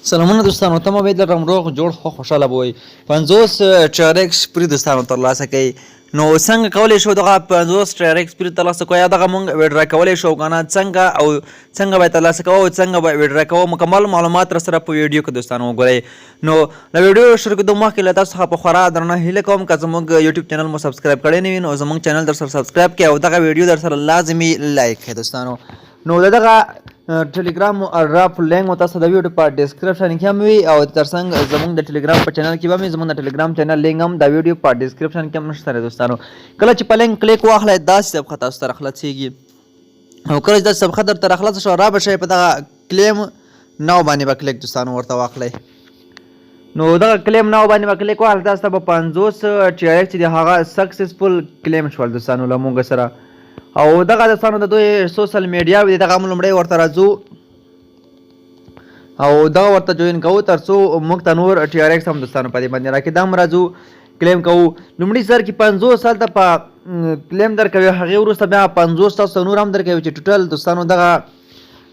سلامونه دوستانو ته مې لرم روغ جوړ خو خوشاله بوي 50 Trx فری دوستانو ترلاسه کوي نو څنګه کولای شو دغه 50 Trx فری ترلاسه کوي دغه مونږ ویډیو کولای شو کنه څنګه او څنګه به ترلاسه کوو څنګه به ویډیو کوو مکمل معلومات تر سره په ویډیو کې دوستانو وګورئ نو د ویډیو شروع کېدو مخکې له تاسو څخه په خورا درنه هیله کوم که زموږ یوټیوب چینل مو سبسکرایب کړی نه وي نو زموږ چینل در سره سبسکرایب کړئ او دغه ویډیو در سره لازمي لایک کړئ دوستانو نو دغه ټليګرام راپ لينګ مو تاسو د ویډیو په ډسکرپشن کې هم وي او ترڅنګ زموږ د ټليګرام په چینل کې به زموږ د ټليګرام چینل لینګ هم د ویډیو په ډسکرپشن کې هم نشته دوستانو کله چې په لینک کلیک واخلئ داسې صفحه تاسو ته راخلاصیږي او کله چې دا صفحه درته راخلاصه شوه را به شئ په دغه کلیم ناو باندې به کلیک دوستانو ورته واخلئ نو دغه کلیم ناو باندې به کلیک واخلئ تاسو ته به 50 Trx چې دی هغه سکسسفل کلیم شول دوستانو له موږ سره او دغه دوستانو د دوی سوشل میډیا وي دغه موږ لومړی ورته راځو او دغه ورته جوین کوو تر څو موږ ته نور Trx هم دوستانو په دې باندې راکړي دا هم راځو کلیم کوو لومړي سر کې 50 سال ته په کلیم درکوي هغې وروسته بیا 50 تاسو نور هم درکوي چې ټوټل دوستانو دغه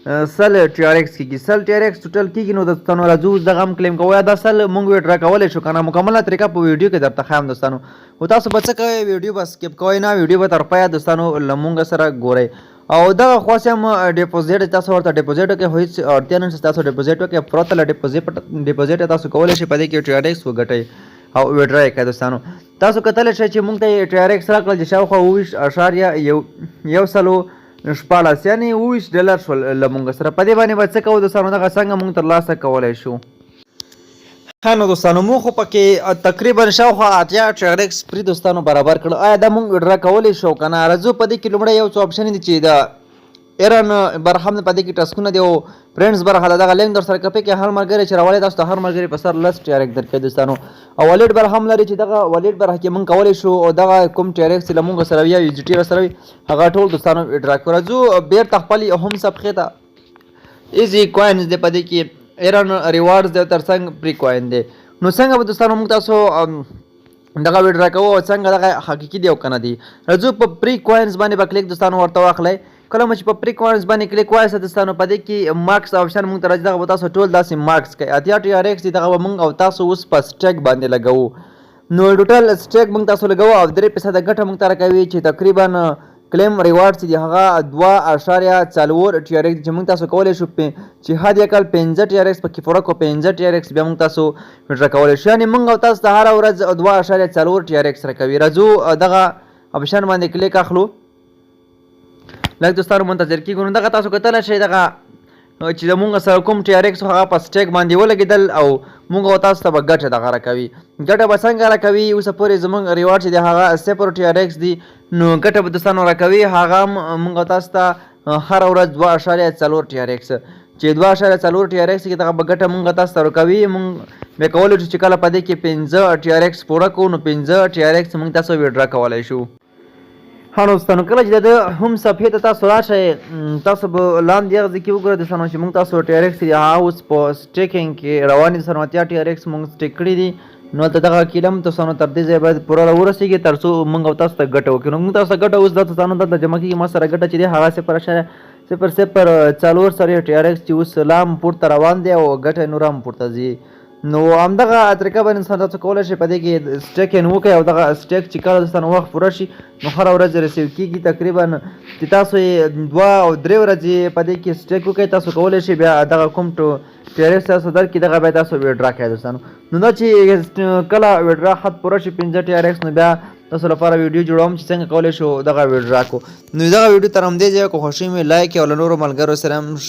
سل Trx کېږي سل Trx ټوټل کېږي نو دوستانو راځو دغه هم کلیم کوو یا دا سل موږ ویډرا کولی شو که نه مکمله طریقه په ویډیو کې درته ښایم دوستانو خو تاسو به څه کوئ ویډیو به سکیپ کوئ نه ویډیو به تر پایه دوستانو له موږ سره ګورئ او دغه خاص هم ډیپوزیټ تاسو ورته ډیپوزیټ وکړئ خو هېڅ اړتیا نه چې تاسو ډیپوزیټ وکړئ پرته له ډیپوزیټ تاسو کولی شئ په دې کې Trx وګټئ او ویډرا یې کړئ دوستانو تاسو کتلی شئ چې موږ ته یې Trx راکړل چې شاوخوا 20.14 یعنې 20 ډالر شول له موږ سره په دې باندې به څه کوو دوستانو دغه څنګه موږ ترلاسه کولی شو ښه نو دوستانو موږ خو پکې تقریبا شاوخوا 80 Trx فری دوستانو برابر کړو آیا دا موږ ویډرا کولی شو که نه راځو په دې کې لومړی یو څو آپشن دي چې د ایرن برخه هم په دې کې ټسکونه دي او فرینډز برخه ده دغه لینک در سره کپی کې هر ملګری چې راولی تاسو ته هر ملګري په سر 10 Trx درکوي دوستانو او والیډ برخه هم لري چې دغه والیډ برخه کې موږ کولی شو او دغه کوم Trx چې له موږ سره وي یا یو جي ټي سره وي هغه ټول دوستانو ویډرا کړو راځو بیرته خپل هم صفحې ته ایزي کوینز دی په دې کې ایرن ریوارډز دی ترڅنګ پری کوین دی نو څنګه به دوستانو موږ تاسو دغه ویډرا کوو څنګه دغه حقیقي دی او که نه دی راځو په پری کوینز باندې به کلیک دوستانو ورته واخلئ کله مو چې په پری کوینز باندې کلیک وایسته دوستانو په دې کې مارکس آپشن موږ ته راځي دغه به تاسو ټول داسې مارکس کوئ 80 Trx دي دغه به موږ او تاسو اوس په سټیک باندې لګوو نو ټوټل سټیک موږ تاسو لګوو او 3% ګټه موږ ته راکوي چې تقریبا کلیم ریوارډ چې دی هغه 2.4 Trx چې موږ تاسو کولی شو چې حد یې کال 15 Trx پکې فرق و 15 Trx بیا موږ تاسو ویډرا کولی شو یعنې موږ او تاسو ته هره ورځ 2.4 Trx راکوي راځو دغه آپشن باندې کلیک اخلو لږ دوستانو منتظر کېږو نو دغه تاسو کتلی شئ دغه چې زموږ سره کوم Trx هغه په سټیک باندې ولګېدل او موږ او تاسو ته به ګټه دغه راکوي ګټه به څنګه راکوي اوسه پورې زموږ ریوارډ چې دی هغه 0 Trx دی نو ګټه به دوستانو راکوي هغه هم موږ او تاسو ته هره ورځ 2.4 Trx چې 2.4 Trx کې دغه به ګټه موږ تاسو ته راکوي موږ بیا کولی شو چې کله په دې کې 15 Trx پوره کړو نو 15 Trx موږ تاسو ویډرا کولی شو ها نو دوستانو کله چې د هم صفحې ته تاسو راشئ تاسو به لاندې هغه ځای کې وګورئ دوستانو چې موږ تاسو Trx دي هغه اوس په سټیکینګ کې روان دي دوستانو 80 Trx موږ سټیک کړي دي نو هلته دغه کیله هم دوستانو تر دې ځای باید پوره راورسېږي تر څو موږ او تاسو ته ګټه وکړو نو موږ تاسو ته ګټه اوس دا دوستانو دلته جمع کېږي ما سره ګټه چې دی هغه 0.004 سره Trx چې اوس لا هم پورته روان دی او ګټه نوره هم پورته ځي نو همدغه طریقه باندې انسان تاسو کولی شئ په دې کې سټیک یې وکړئ او دغه سټیک چې کله دوستانو وخت پوره شي نو هره ورځ ریسیو کېږي تقریبا چې تاسو یې 2 او 3 ورځې په دې کې سټیک وکړئ تاسو کولی شئ بیا دغه کوم Trx تاسو درکړي دغه بیا تاسو ویډرا کوئ دوستانو نو دا چې کله ویډرا حد پوره شي 15 Trx نو بیا تاسو لپاره ویډیو جوړوم چې څنګه کولی شو دغه ویډرا کو نو دغه ویډیو تر همدې ځایه که خوښي مې لایک او له نورو ملګرو سره هم